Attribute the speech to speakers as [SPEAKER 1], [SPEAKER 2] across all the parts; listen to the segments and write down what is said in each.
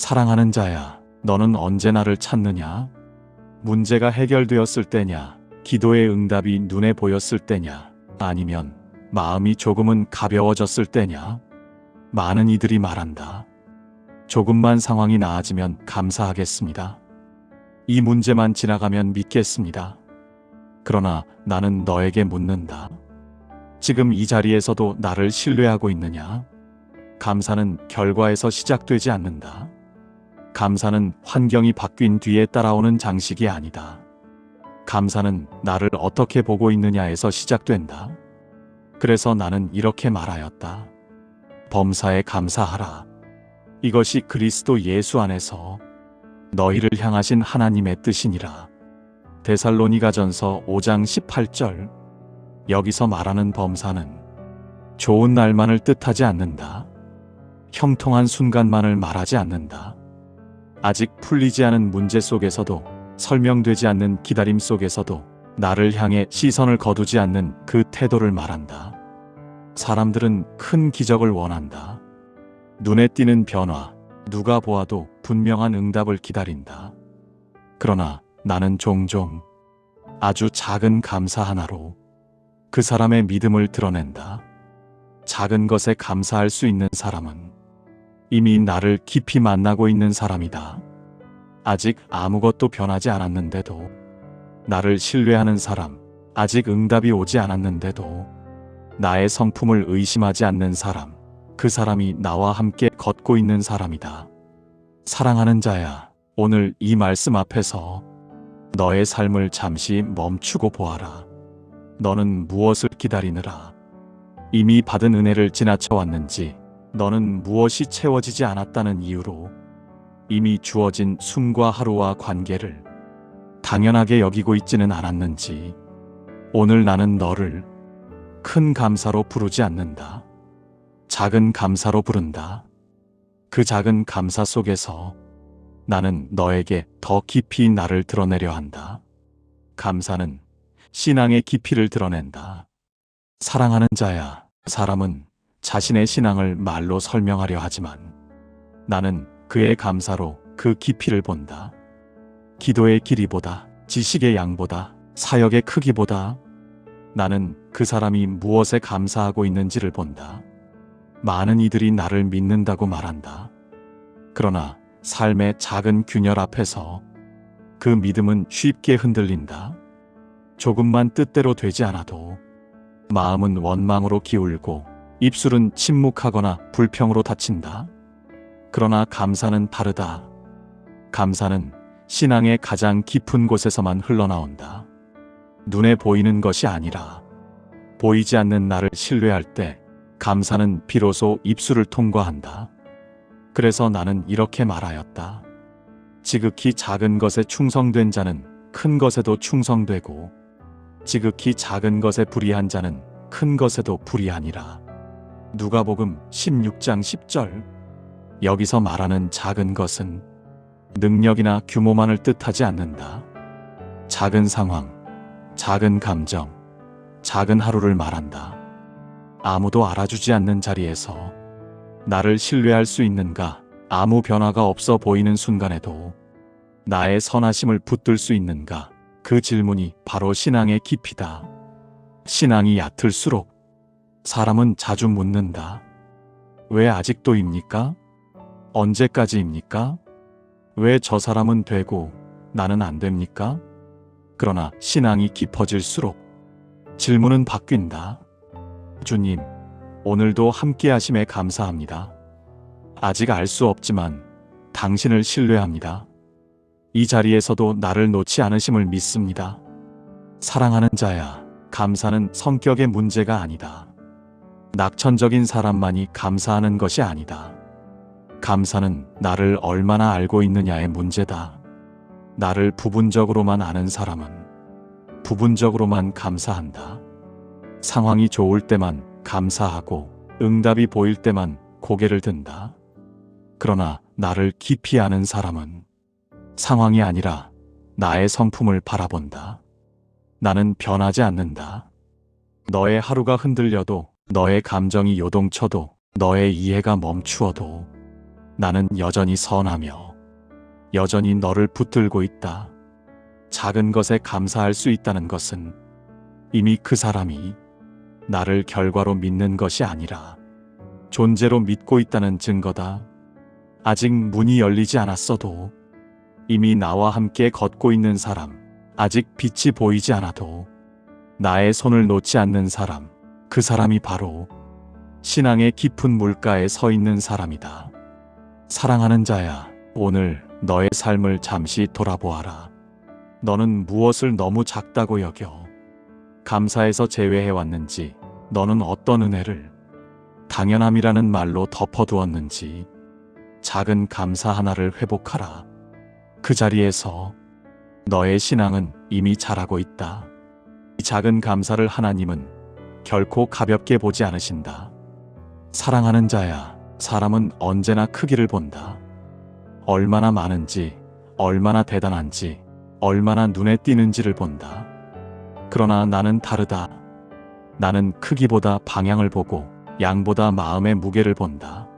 [SPEAKER 1] 사랑하는 자야, 너는 언제 나를 찾느냐? 문제가 해결되었을 때냐? 기도의 응답이 눈에 보였을 때냐? 아니면 마음이 조금은 가벼워졌을 때냐? 많은 이들이 말한다. 조금만 상황이 나아지면 감사하겠습니다. 이 문제만 지나가면 믿겠습니다. 그러나 나는 너에게 묻는다. 지금 이 자리에서도 나를 신뢰하고 있느냐? 감사는 결과에서 시작되지 않는다. 감사는 환경이 바뀐 뒤에 따라오는 장식이 아니다. 감사는 나를 어떻게 보고 있느냐에서 시작된다. 그래서 나는 이렇게 말하였다. 범사에 감사하라. 이것이 그리스도 예수 안에서 너희를 향하신 하나님의 뜻이니라. 데살로니가전서 5장 18절. 여기서 말하는 범사는 좋은 날만을 뜻하지 않는다. 형통한 순간만을 말하지 않는다. 아직 풀리지 않은 문제 속에서도, 설명되지 않는 기다림 속에서도 나를 향해 시선을 거두지 않는 그 태도를 말한다. 사람들은 큰 기적을 원한다. 눈에 띄는 변화, 누가 보아도 분명한 응답을 기다린다. 그러나 나는 종종 아주 작은 감사 하나로 그 사람의 믿음을 드러낸다. 작은 것에 감사할 수 있는 사람은 이미 나를 깊이 만나고 있는 사람이다. 아직 아무것도 변하지 않았는데도, 나를 신뢰하는 사람, 아직 응답이 오지 않았는데도 나의 성품을 의심하지 않는 사람, 그 사람이 나와 함께 걷고 있는 사람이다. 사랑하는 자야, 오늘 이 말씀 앞에서 너의 삶을 잠시 멈추고 보아라. 너는 무엇을 기다리느라? 이미 받은 은혜를 지나쳐 왔는지, 너는 무엇이 채워지지 않았다는 이유로 이미 주어진 숨과 하루와 관계를 당연하게 여기고 있지는 않았는지, 오늘 나는 너를 큰 감사로 부르지 않는다. 작은 감사로 부른다. 그 작은 감사 속에서 나는 너에게 더 깊이 나를 드러내려 한다. 감사는 신앙의 깊이를 드러낸다. 사랑하는 자야, 사람은 자신의 신앙을 말로 설명하려 하지만 나는 그의 감사로 그 깊이를 본다. 기도의 길이보다, 지식의 양보다, 사역의 크기보다 나는 그 사람이 무엇에 감사하고 있는지를 본다. 많은 이들이 나를 믿는다고 말한다. 그러나 삶의 작은 균열 앞에서 그 믿음은 쉽게 흔들린다. 조금만 뜻대로 되지 않아도 마음은 원망으로 기울고 입술은 침묵하거나 불평으로 닫힌다. 그러나 감사는 다르다. 감사는 신앙의 가장 깊은 곳에서만 흘러나온다. 눈에 보이는 것이 아니라 보이지 않는 나를 신뢰할 때 감사는 비로소 입술을 통과한다. 그래서 나는 이렇게 말하였다. 지극히 작은 것에 충성된 자는 큰 것에도 충성되고, 지극히 작은 것에 불의한 자는 큰 것에도 불의하니라. 누가복음 16장 10절. 여기서 말하는 작은 것은 능력이나 규모만을 뜻하지 않는다. 작은 상황, 작은 감정, 작은 하루를 말한다. 아무도 알아주지 않는 자리에서 나를 신뢰할 수 있는가? 아무 변화가 없어 보이는 순간에도 나의 선하심을 붙들 수 있는가? 그 질문이 바로 신앙의 깊이다. 신앙이 얕을수록 사람은 자주 묻는다. 왜 아직도입니까? 언제까지입니까? 왜 저 사람은 되고 나는 안 됩니까? 그러나 신앙이 깊어질수록 질문은 바뀐다. 주님, 오늘도 함께 하심에 감사합니다. 아직 알 수 없지만 당신을 신뢰합니다. 이 자리에서도 나를 놓지 않으심을 믿습니다. 사랑하는 자야, 감사는 성격의 문제가 아니다. 낙천적인 사람만이 감사하는 것이 아니다. 감사는 나를 얼마나 알고 있느냐의 문제다. 나를 부분적으로만 아는 사람은 부분적으로만 감사한다. 상황이 좋을 때만 감사하고 응답이 보일 때만 고개를 든다. 그러나 나를 깊이 아는 사람은 상황이 아니라 나의 성품을 바라본다. 나는 변하지 않는다. 너의 하루가 흔들려도, 너의 감정이 요동쳐도, 너의 이해가 멈추어도 나는 여전히 선하며 여전히 너를 붙들고 있다. 작은 것에 감사할 수 있다는 것은 이미 그 사람이 나를 결과로 믿는 것이 아니라 존재로 믿고 있다는 증거다. 아직 문이 열리지 않았어도 이미 나와 함께 걷고 있는 사람, 아직 빛이 보이지 않아도 나의 손을 놓지 않는 사람, 그 사람이 바로 신앙의 깊은 물가에 서 있는 사람이다. 사랑하는 자야, 오늘 너의 삶을 잠시 돌아보아라. 너는 무엇을 너무 작다고 여겨 감사에서 제외해왔는지, 너는 어떤 은혜를 당연함이라는 말로 덮어두었는지, 작은 감사 하나를 회복하라. 그 자리에서 너의 신앙은 이미 자라고 있다. 이 작은 감사를 하나님은 결코 가볍게 보지 않으신다. 사랑하는 자야, 사람은 언제나 크기를 본다. 얼마나 많은지, 얼마나 대단한지, 얼마나 눈에 띄는지를 본다. 그러나 나는 다르다. 나는 크기보다 방향을 보고 양보다 마음의 무게를 본다.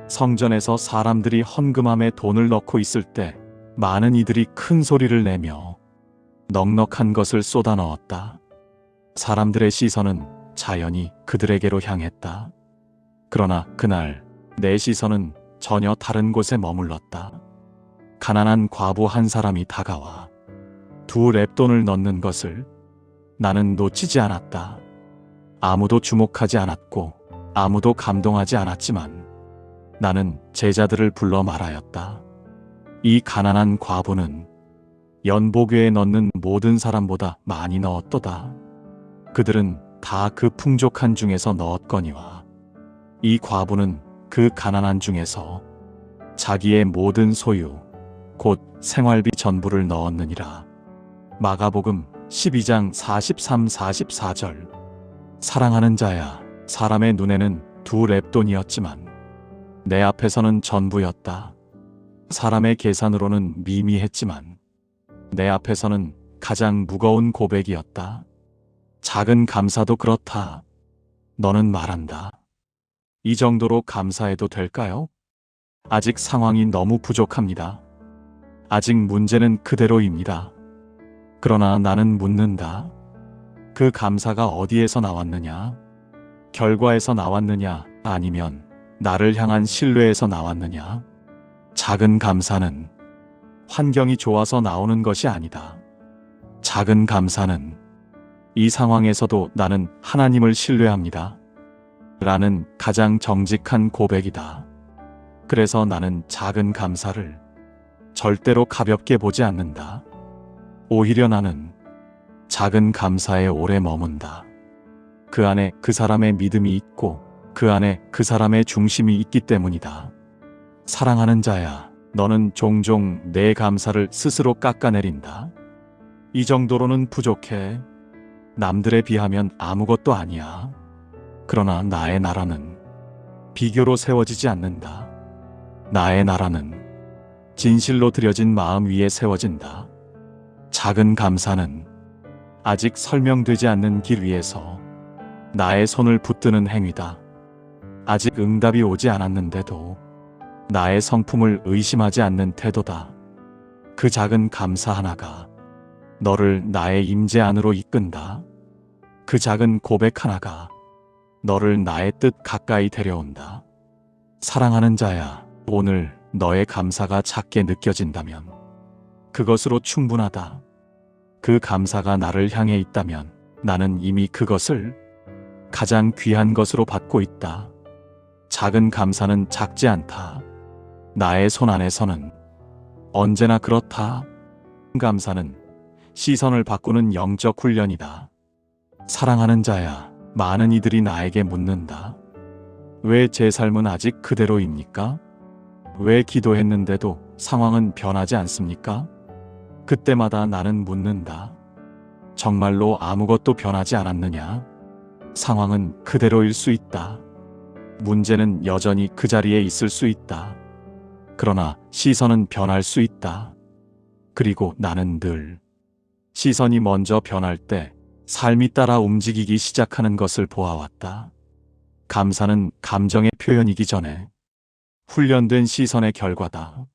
[SPEAKER 1] 성전에서 사람들이 헌금함에 돈을 넣고 있을 때 많은 이들이 큰 소리를 내며 넉넉한 것을 쏟아 넣었다. 사람들의 시선은 자연히 그들에게로 향했다. 그러나 그날 내 시선은 전혀 다른 곳에 머물렀다. 가난한 과부 한 사람이 다가와 2렙돈을 넣는 것을 나는 놓치지 않았다. 아무도 주목하지 않았고 아무도 감동하지 않았지만 나는 제자들을 불러 말하였다. 이 가난한 과부는 연보교에 넣는 모든 사람보다 많이 넣었도다. 그들은 다 그 풍족한 중에서 넣었거니와 이 과부는 그 가난한 중에서 자기의 모든 소유, 곧 생활비 전부를 넣었느니라. 마가복음 12장 43-44절. 사랑하는 자야, 사람의 눈에는 2렙돈이었지만 내 앞에서는 전부였다. 사람의 계산으로는 미미했지만 내 앞에서는 가장 무거운 고백이었다. 작은 감사도 그렇다. 너는 말한다. 이 정도로 감사해도 될까요? 아직 상황이 너무 부족합니다. 아직 문제는 그대로입니다. 그러나 나는 묻는다. 그 감사가 어디에서 나왔느냐? 결과에서 나왔느냐? 아니면 나를 향한 신뢰에서 나왔느냐? 작은 감사는 환경이 좋아서 나오는 것이 아니다. 작은 감사는 이 상황에서도 나는 하나님을 신뢰합니다. 라는 가장 정직한 고백이다. 그래서 나는 작은 감사를 절대로 가볍게 보지 않는다. 오히려 나는 작은 감사에 오래 머문다. 그 안에 그 사람의 믿음이 있고 그 안에 그 사람의 중심이 있기 때문이다. 사랑하는 자야, 너는 종종 내 감사를 스스로 깎아내린다. 이 정도로는 부족해. 남들에 비하면 아무것도 아니야. 그러나 나의 나라는 비교로 세워지지 않는다. 나의 나라는 진실로 드려진 마음 위에 세워진다. 작은 감사는 아직 설명되지 않는 길 위에서 나의 손을 붙드는 행위다. 아직 응답이 오지 않았는데도 나의 성품을 의심하지 않는 태도다. 그 작은 감사 하나가 너를 나의 임재 안으로 이끈다. 그 작은 고백 하나가 너를 나의 뜻 가까이 데려온다. 사랑하는 자야, 오늘 너의 감사가 작게 느껴진다면 그것으로 충분하다. 그 감사가 나를 향해 있다면 나는 이미 그것을 가장 귀한 것으로 받고 있다. 작은 감사는 작지 않다. 나의 손 안에서는 언제나 그렇다. 감사는 시선을 바꾸는 영적 훈련이다. 사랑하는 자야, 많은 이들이 나에게 묻는다. 왜 제 삶은 아직 그대로입니까? 왜 기도했는데도 상황은 변하지 않습니까? 그때마다 나는 묻는다. 정말로 아무것도 변하지 않았느냐? 상황은 그대로일 수 있다. 문제는 여전히 그 자리에 있을 수 있다. 그러나 시선은 변할 수 있다. 그리고 나는 늘 시선이 먼저 변할 때 삶이 따라 움직이기 시작하는 것을 보아왔다. 감사는 감정의 표현이기 전에 훈련된 시선의 결과다.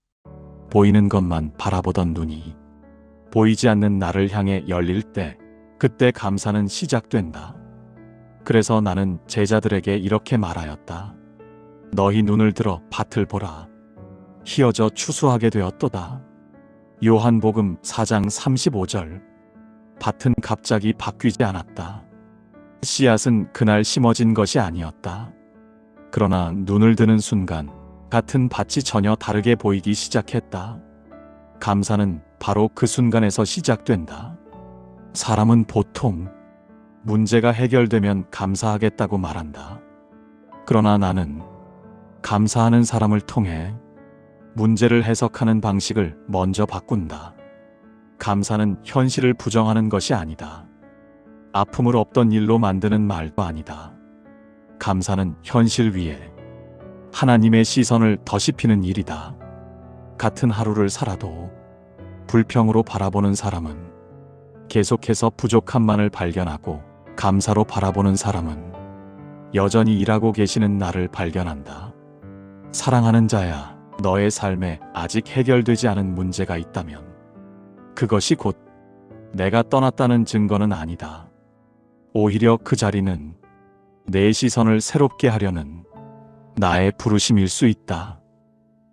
[SPEAKER 1] 보이는 것만 바라보던 눈이 보이지 않는 나를 향해 열릴 때, 그때 감사는 시작된다. 그래서 나는 제자들에게 이렇게 말하였다. 너희 눈을 들어 밭을 보라. 희어져 추수하게 되었도다. 요한복음 4장 35절. 밭은 갑자기 바뀌지 않았다. 씨앗은 그날 심어진 것이 아니었다. 그러나 눈을 드는 순간 같은 밭이 전혀 다르게 보이기 시작했다. 감사는 바로 그 순간에서 시작된다. 사람은 보통 문제가 해결되면 감사하겠다고 말한다. 그러나 나는 감사하는 사람을 통해 문제를 해석하는 방식을 먼저 바꾼다. 감사는 현실을 부정하는 것이 아니다. 아픔을 없던 일로 만드는 말도 아니다. 감사는 현실 위에 하나님의 시선을 더씹히는 일이다. 같은 하루를 살아도 불평으로 바라보는 사람은 계속해서 부족함만을 발견하고, 감사로 바라보는 사람은 여전히 일하고 계시는 나를 발견한다. 사랑하는 자야, 너의 삶에 아직 해결되지 않은 문제가 있다면 그것이 곧 내가 떠났다는 증거는 아니다. 오히려 그 자리는 내 시선을 새롭게 하려는 나의 부르심일 수 있다.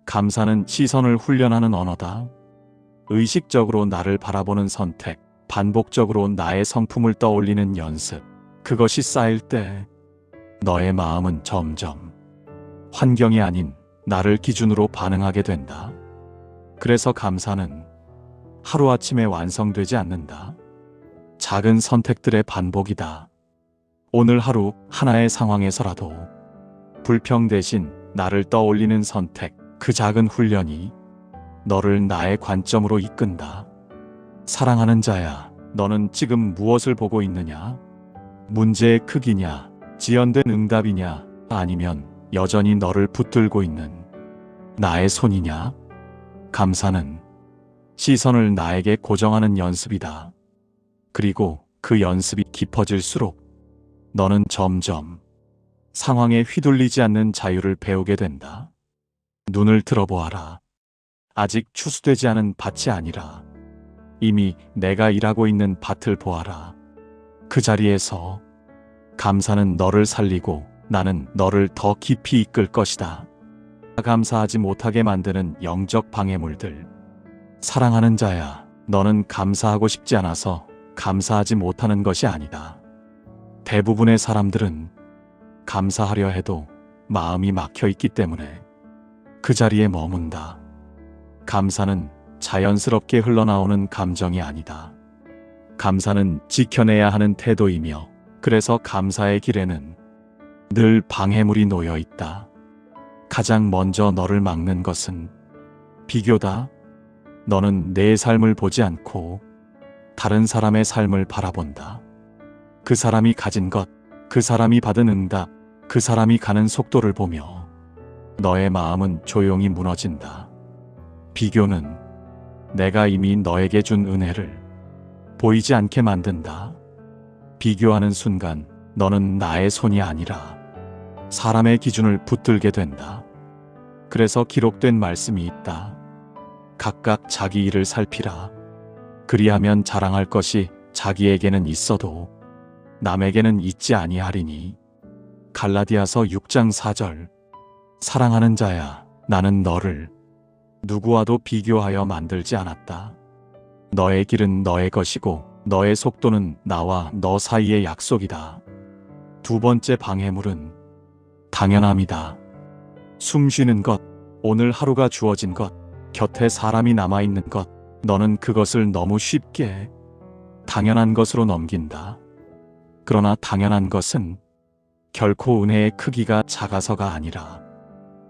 [SPEAKER 1] 감사는 시선을 훈련하는 언어다. 의식적으로 나를 바라보는 선택, 반복적으로 나의 성품을 떠올리는 연습, 그것이 쌓일 때 너의 마음은 점점 환경이 아닌 나를 기준으로 반응하게 된다. 그래서 감사는 하루아침에 완성되지 않는다. 작은 선택들의 반복이다. 오늘 하루 하나의 상황에서라도 불평 대신 나를 떠올리는 선택, 그 작은 훈련이 너를 나의 관점으로 이끈다. 사랑하는 자야, 너는 지금 무엇을 보고 있느냐? 문제의 크기냐? 지연된 응답이냐? 아니면 여전히 너를 붙들고 있는 나의 손이냐? 감사는 시선을 나에게 고정하는 연습이다. 그리고 그 연습이 깊어질수록 너는 점점 상황에 휘둘리지 않는 자유를 배우게 된다. 눈을 들어보아라. 아직 추수되지 않은 밭이 아니라 이미 내가 일하고 있는 밭을 보아라. 그 자리에서 감사는 너를 살리고 나는 너를 더 깊이 이끌 것이다. 감사하지 못하게 만드는 영적 방해물들. 사랑하는 자야, 너는 감사하고 싶지 않아서 감사하지 못하는 것이 아니다. 대부분의 사람들은 감사하려 해도 마음이 막혀 있기 때문에 그 자리에 머문다. 감사는 자연스럽게 흘러나오는 감정이 아니다. 감사는 지켜내야 하는 태도이며, 그래서 감사의 길에는 늘 방해물이 놓여 있다. 가장 먼저 너를 막는 것은 비교다. 너는 내 삶을 보지 않고 다른 사람의 삶을 바라본다. 그 사람이 가진 것, 그 사람이 받은 응답, 그 사람이 가는 속도를 보며 너의 마음은 조용히 무너진다. 비교는 내가 이미 너에게 준 은혜를 보이지 않게 만든다. 비교하는 순간 너는 나의 손이 아니라 사람의 기준을 붙들게 된다. 그래서 기록된 말씀이 있다. 각각 자기 일을 살피라. 그리하면 자랑할 것이 자기에게는 있어도 남에게는 있지 아니하리니. 갈라디아서 6장 4절. 사랑하는 자야, 나는 너를 누구와도 비교하여 만들지 않았다. 너의 길은 너의 것이고 너의 속도는 나와 너 사이의 약속이다. 두 번째 방해물은 당연함이다. 숨 쉬는 것, 오늘 하루가 주어진 것, 곁에 사람이 남아있는 것, 너는 그것을 너무 쉽게 당연한 것으로 넘긴다. 그러나 당연한 것은 결코 은혜의 크기가 작아서가 아니라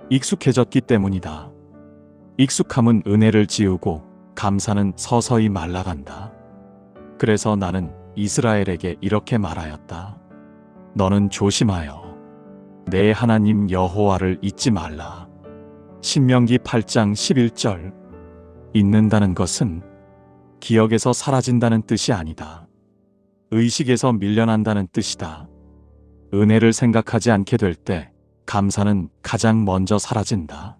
[SPEAKER 1] 익숙해졌기 때문이다. 익숙함은 은혜를 지우고 감사는 서서히 말라간다. 그래서 나는 이스라엘에게 이렇게 말하였다. 너는 조심하여 내 하나님 여호와를 잊지 말라. 신명기 8장 11절. 잊는다는 것은 기억에서 사라진다는 뜻이 아니다. 의식에서 밀려난다는 뜻이다. 은혜를 생각하지 않게 될 때 감사는 가장 먼저 사라진다.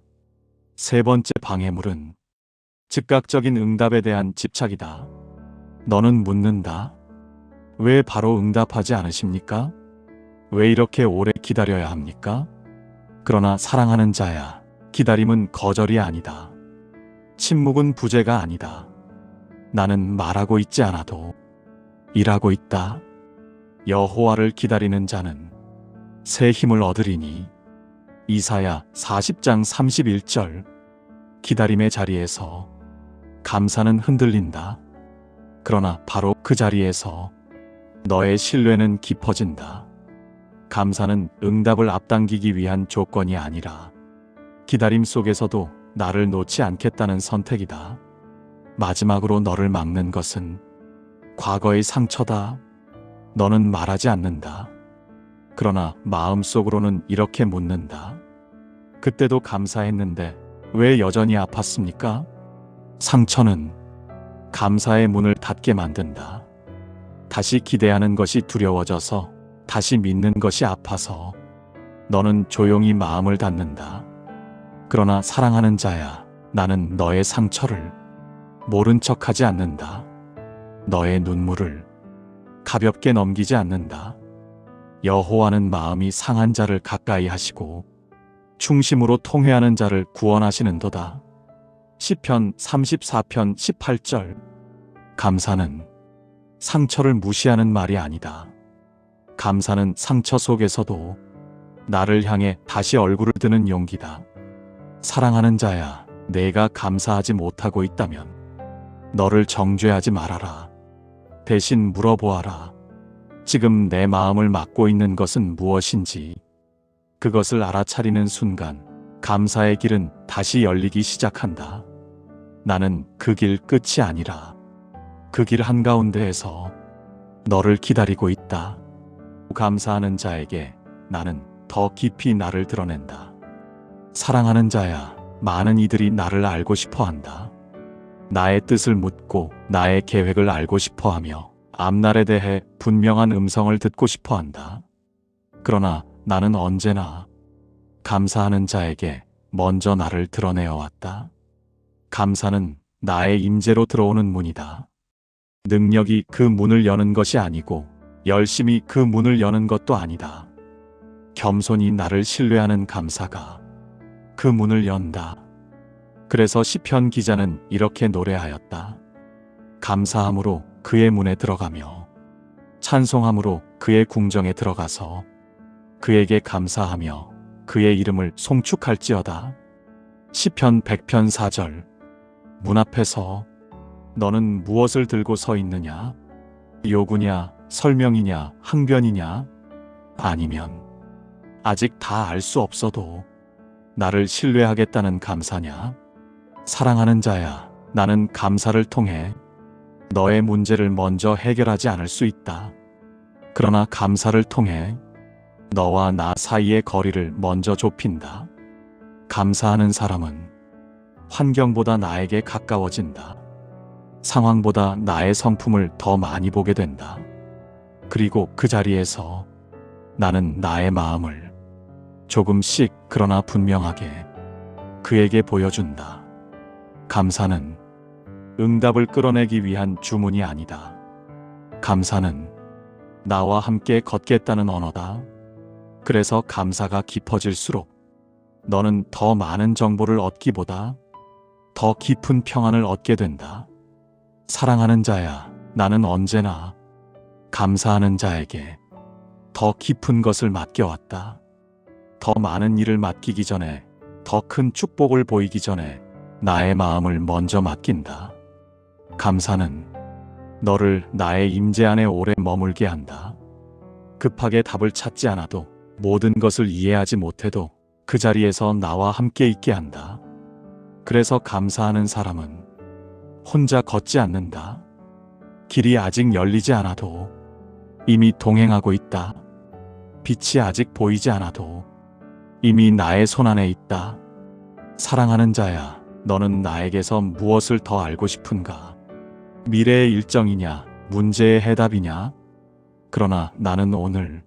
[SPEAKER 1] 세 번째 방해물은 즉각적인 응답에 대한 집착이다. 너는 묻는다. 왜 바로 응답하지 않으십니까? 왜 이렇게 오래 기다려야 합니까? 그러나 사랑하는 자야, 기다림은 거절이 아니다. 침묵은 부재가 아니다. 나는 말하고 있지 않아도 일하고 있다. 여호와를 기다리는 자는 새 힘을 얻으리니. 이사야 40장 31절. 기다림의 자리에서 감사는 흔들린다. 그러나 바로 그 자리에서 너의 신뢰는 깊어진다. 감사는 응답을 앞당기기 위한 조건이 아니라 기다림 속에서도 나를 놓지 않겠다는 선택이다. 마지막으로 너를 막는 것은 과거의 상처다. 너는 말하지 않는다. 그러나 마음속으로는 이렇게 묻는다. 그때도 감사했는데 왜 여전히 아팠습니까? 상처는 감사의 문을 닫게 만든다. 다시 기대하는 것이 두려워져서, 다시 믿는 것이 아파서 너는 조용히 마음을 닫는다. 그러나 사랑하는 자야, 나는 너의 상처를 모른 척하지 않는다. 너의 눈물을 가볍게 넘기지 않는다. 여호와는 마음이 상한 자를 가까이 하시고 충심으로 통회하는 자를 구원하시는도다. 시편 34편 18절. 감사는 상처를 무시하는 말이 아니다. 감사는 상처 속에서도 나를 향해 다시 얼굴을 드는 용기다. 사랑하는 자야, 내가 감사하지 못하고 있다면 너를 정죄하지 말아라. 대신 물어보아라. 지금 내 마음을 막고 있는 것은 무엇인지. 그것을 알아차리는 순간 감사의 길은 다시 열리기 시작한다. 나는 그 길 끝이 아니라 그 길 한가운데에서 너를 기다리고 있다. 감사하는 자에게 나는 더 깊이 나를 드러낸다. 사랑하는 자야, 많은 이들이 나를 알고 싶어 한다. 나의 뜻을 묻고 나의 계획을 알고 싶어 하며 앞날에 대해 분명한 음성을 듣고 싶어 한다. 그러나 나는 언제나 감사하는 자에게 먼저 나를 드러내어 왔다. 감사는 나의 임재로 들어오는 문이다. 능력이 그 문을 여는 것이 아니고 열심히 그 문을 여는 것도 아니다. 겸손히 나를 신뢰하는 감사가 그 문을 연다. 그래서 시편 기자는 이렇게 노래하였다. 감사함으로 그의 문에 들어가며 찬송함으로 그의 궁정에 들어가서 그에게 감사하며 그의 이름을 송축할지어다. 시편 100편 4절. 문 앞에서 너는 무엇을 들고 서 있느냐? 요구냐, 설명이냐, 항변이냐? 아니면 아직 다 알 수 없어도 나를 신뢰하겠다는 감사냐? 사랑하는 자야, 나는 감사를 통해 너의 문제를 먼저 해결하지 않을 수 있다. 그러나 감사를 통해 너와 나 사이의 거리를 먼저 좁힌다. 감사하는 사람은 환경보다 나에게 가까워진다. 상황보다 나의 성품을 더 많이 보게 된다. 그리고 그 자리에서 나는 나의 마음을 조금씩 그러나 분명하게 그에게 보여준다. 감사는 응답을 끌어내기 위한 주문이 아니다. 감사는 나와 함께 걷겠다는 언어다. 그래서 감사가 깊어질수록 너는 더 많은 정보를 얻기보다 더 깊은 평안을 얻게 된다. 사랑하는 자야, 나는 언제나 감사하는 자에게 더 깊은 것을 맡겨왔다. 더 많은 일을 맡기기 전에, 더 큰 축복을 보이기 전에 나의 마음을 먼저 맡긴다. 감사는 너를 나의 임재 안에 오래 머물게 한다. 급하게 답을 찾지 않아도, 모든 것을 이해하지 못해도 그 자리에서 나와 함께 있게 한다. 그래서 감사하는 사람은 혼자 걷지 않는다. 길이 아직 열리지 않아도 이미 동행하고 있다. 빛이 아직 보이지 않아도 이미 나의 손안에 있다. 사랑하는 자야, 너는 나에게서 무엇을 더 알고 싶은가? 미래의 일정이냐, 문제의 해답이냐? 그러나 나는 오늘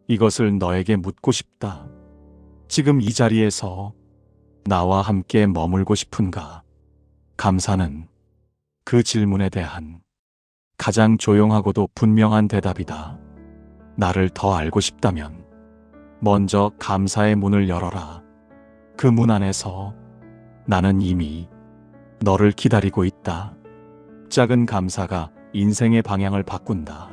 [SPEAKER 1] 이것을 너에게 묻고 싶다. 지금 이 자리에서 나와 함께 머물고 싶은가? 감사는 그 질문에 대한 가장 조용하고도 분명한 대답이다. 나를 더 알고 싶다면 먼저 감사의 문을 열어라. 그 문 안에서 나는 이미 너를 기다리고 있다. 작은 감사가 인생의 방향을 바꾼다.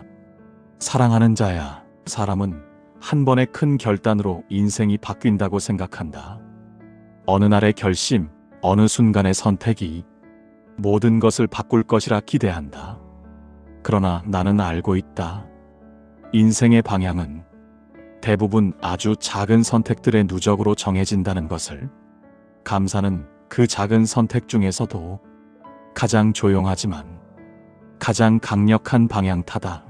[SPEAKER 1] 사랑하는 자야, 사람은 한 번의 큰 결단으로 인생이 바뀐다고 생각한다. 어느 날의 결심, 어느 순간의 선택이 모든 것을 바꿀 것이라 기대한다. 그러나 나는 알고 있다. 인생의 방향은 대부분 아주 작은 선택들의 누적으로 정해진다는 것을. 감사는 그 작은 선택 중에서도 가장 조용하지만 가장 강력한 방향타다.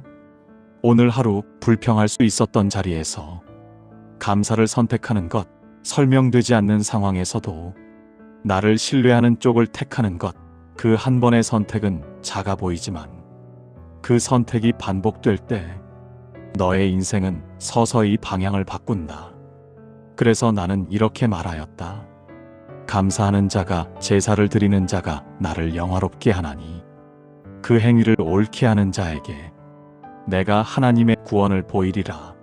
[SPEAKER 1] 오늘 하루 불평할 수 있었던 자리에서 감사를 선택하는 것, 설명되지 않는 상황에서도 나를 신뢰하는 쪽을 택하는 것, 그 한 번의 선택은 작아 보이지만 그 선택이 반복될 때 너의 인생은 서서히 방향을 바꾼다. 그래서 나는 이렇게 말하였다. 감사하는 자가 제사를 드리는 자가 나를 영화롭게 하나니 그 행위를 옳게 하는 자에게 내가 하나님의 구원을 보이리라.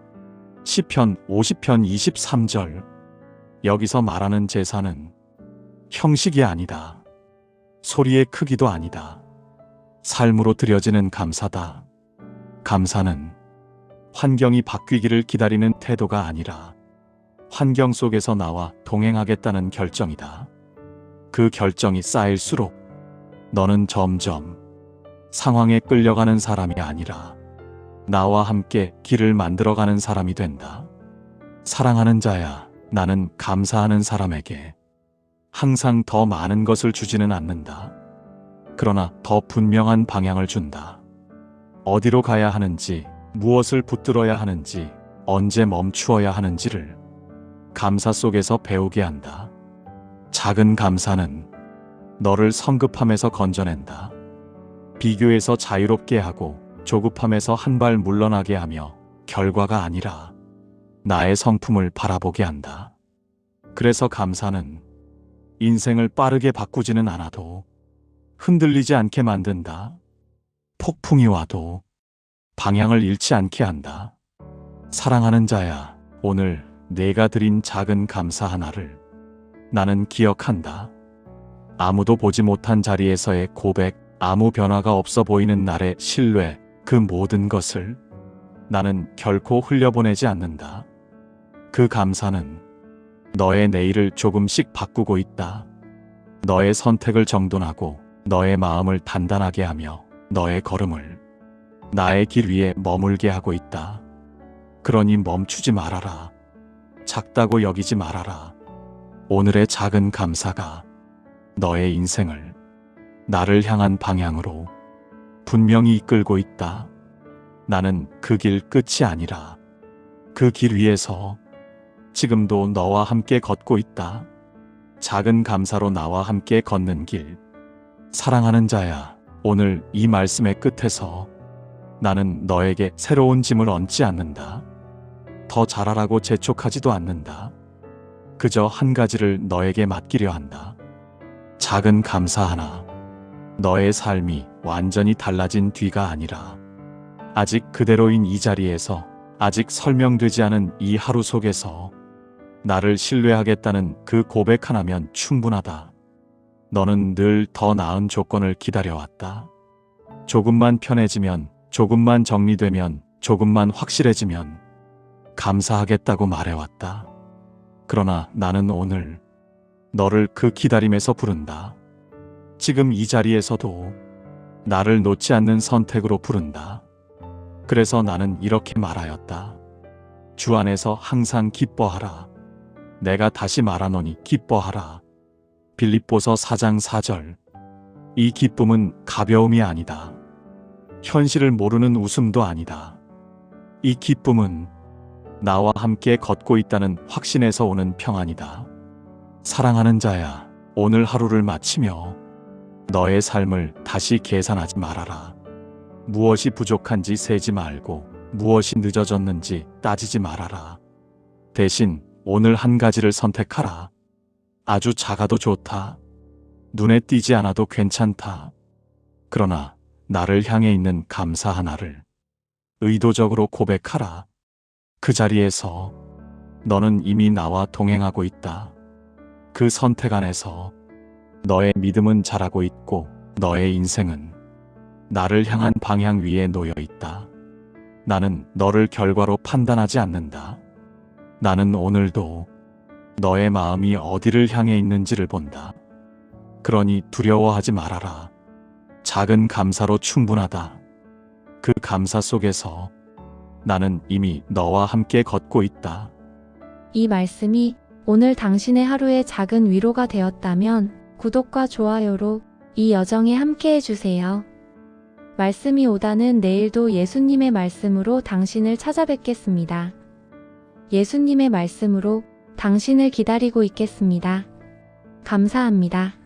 [SPEAKER 1] 시편 50편 23절. 여기서 말하는 제사는 형식이 아니다. 소리의 크기도 아니다. 삶으로 드려지는 감사다. 감사는 환경이 바뀌기를 기다리는 태도가 아니라 환경 속에서 나와 동행하겠다는 결정이다. 그 결정이 쌓일수록 너는 점점 상황에 끌려가는 사람이 아니라 나와 함께 길을 만들어가는 사람이 된다. 사랑하는 자야, 나는 감사하는 사람에게 항상 더 많은 것을 주지는 않는다. 그러나 더 분명한 방향을 준다. 어디로 가야 하는지, 무엇을 붙들어야 하는지, 언제 멈추어야 하는지를 감사 속에서 배우게 한다. 작은 감사는 너를 성급함에서 건져낸다. 비교에서 자유롭게 하고 조급함에서 한 발 물러나게 하며 결과가 아니라 나의 성품을 바라보게 한다. 그래서 감사는 인생을 빠르게 바꾸지는 않아도 흔들리지 않게 만든다. 폭풍이 와도 방향을 잃지 않게 한다. 사랑하는 자야, 오늘 내가 드린 작은 감사 하나를 나는 기억한다. 아무도 보지 못한 자리에서의 고백, 아무 변화가 없어 보이는 날의 신뢰, 그 모든 것을 나는 결코 흘려보내지 않는다. 그 감사는 너의 내일을 조금씩 바꾸고 있다. 너의 선택을 정돈하고 너의 마음을 단단하게 하며 너의 걸음을 나의 길 위에 머물게 하고 있다. 그러니 멈추지 말아라. 작다고 여기지 말아라. 오늘의 작은 감사가 너의 인생을 나를 향한 방향으로 분명히 이끌고 있다. 나는 그 길 끝이 아니라 그 길 위에서 지금도 너와 함께 걷고 있다. 작은 감사로 나와 함께 걷는 길. 사랑하는 자야, 오늘 이 말씀의 끝에서 나는 너에게 새로운 짐을 얹지 않는다. 더 잘하라고 재촉하지도 않는다. 그저 한 가지를 너에게 맡기려 한다. 작은 감사 하나. 너의 삶이 완전히 달라진 뒤가 아니라 아직 그대로인 이 자리에서, 아직 설명되지 않은 이 하루 속에서 나를 신뢰하겠다는 그 고백 하나면 충분하다. 너는 늘 더 나은 조건을 기다려왔다. 조금만 편해지면, 조금만 정리되면, 조금만 확실해지면 감사하겠다고 말해왔다. 그러나 나는 오늘 너를 그 기다림에서 부른다. 지금 이 자리에서도 나를 놓지 않는 선택으로 부른다. 그래서 나는 이렇게 말하였다. 주 안에서 항상 기뻐하라. 내가 다시 말하노니 기뻐하라. 빌립보서 4장 4절. 이 기쁨은 가벼움이 아니다. 현실을 모르는 웃음도 아니다. 이 기쁨은 나와 함께 걷고 있다는 확신에서 오는 평안이다. 사랑하는 자야, 오늘 하루를 마치며 너의 삶을 다시 계산하지 말아라. 무엇이 부족한지 세지 말고 무엇이 늦어졌는지 따지지 말아라. 대신 오늘 한 가지를 선택하라. 아주 작아도 좋다. 눈에 띄지 않아도 괜찮다. 그러나 나를 향해 있는 감사 하나를 의도적으로 고백하라. 그 자리에서 너는 이미 나와 동행하고 있다. 그 선택 안에서 너의 믿음은 자라고 있고 너의 인생은 나를 향한 방향 위에 놓여 있다. 나는 너를 결과로 판단하지 않는다. 나는 오늘도 너의 마음이 어디를 향해 있는지를 본다. 그러니 두려워하지 말아라. 작은 감사로 충분하다. 그 감사 속에서 나는 이미 너와 함께 걷고 있다.
[SPEAKER 2] 이 말씀이 오늘 당신의 하루의 작은 위로가 되었다면 구독과 좋아요로 이 여정에 함께 해주세요. 말씀이 오다는 내일도 예수님의 말씀으로 당신을 찾아뵙겠습니다. 예수님의 말씀으로 당신을 기다리고 있겠습니다. 감사합니다.